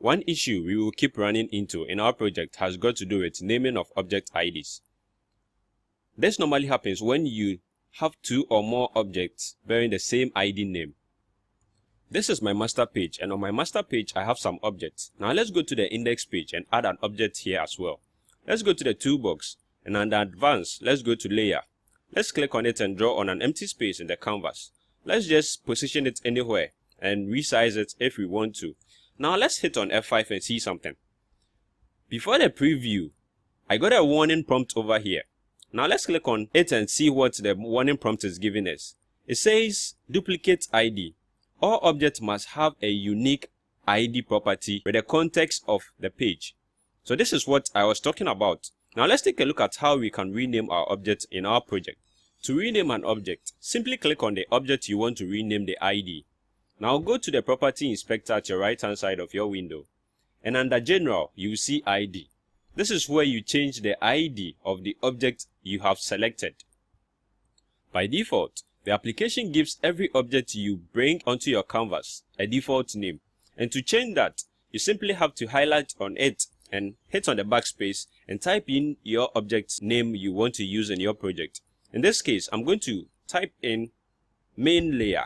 One issue we will keep running into in our project has got to do with naming of object IDs. This normally happens when you have two or more objects bearing the same ID name. This is my master page, and on my master page I have some objects. Now let's go to the index page and add an object here as well. Let's go to the toolbox, and under advanced, let's go to layer. Let's click on it and draw on an empty space in the canvas. Let's just position it anywhere and resize it if we want to. Now let's hit on F5 and see something. Before the preview, I got a warning prompt over here. Now let's click on it and see what the warning prompt is giving us. It says duplicate ID. All objects must have a unique ID property with the context of the page. So this is what I was talking about. Now let's take a look at how we can rename our object in our project. To rename an object, simply click on the object you want to rename the ID. Now go to the property inspector at your right hand side of your window, and under general you will see ID. This is where you change the ID of the object you have selected. By default, the application gives every object you bring onto your canvas a default name, and to change that, you simply have to highlight on it and hit on the backspace and type in your object's name you want to use in your project. In this case, I'm going to type in main layer.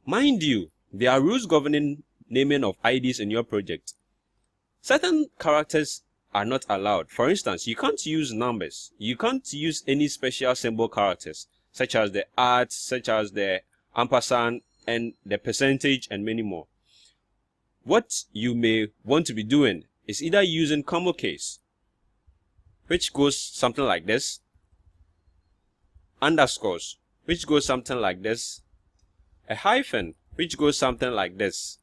Mind you, there are rules governing naming of IDs in your project. Certain characters are not allowed. For instance, you can't use numbers. You can't use any special symbol characters, such as the @ such as the ampersand and the percentage and many more. What you may want to be doing is either using comma case, which goes something like this, underscores, which goes something like this, a hyphen, which goes something like this.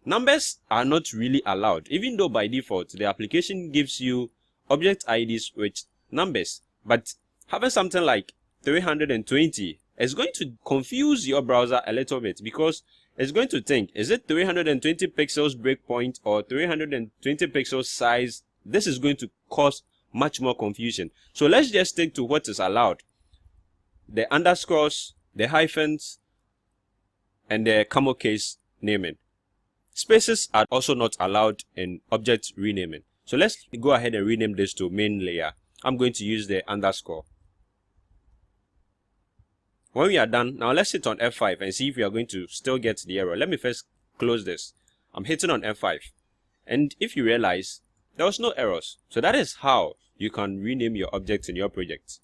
Numbers are not really allowed, even though by default the application gives you object IDs with numbers, but having something like 320 is going to confuse your browser a little bit, because it's going to think, is it 320 pixels breakpoint or 320 pixels size? This is going to cause much more confusion. So let's just stick to what is allowed: the underscores, the hyphens, and the comma case naming. Spaces are also not allowed in object renaming. So let's go ahead and rename this to main layer. I'm going to use the underscore. When we are done, now let's hit on F5 and see if we are going to still get the error. Let me first close this. I'm hitting on F5. And if you realize, there was no errors. So that is how you can rename your objects in your project.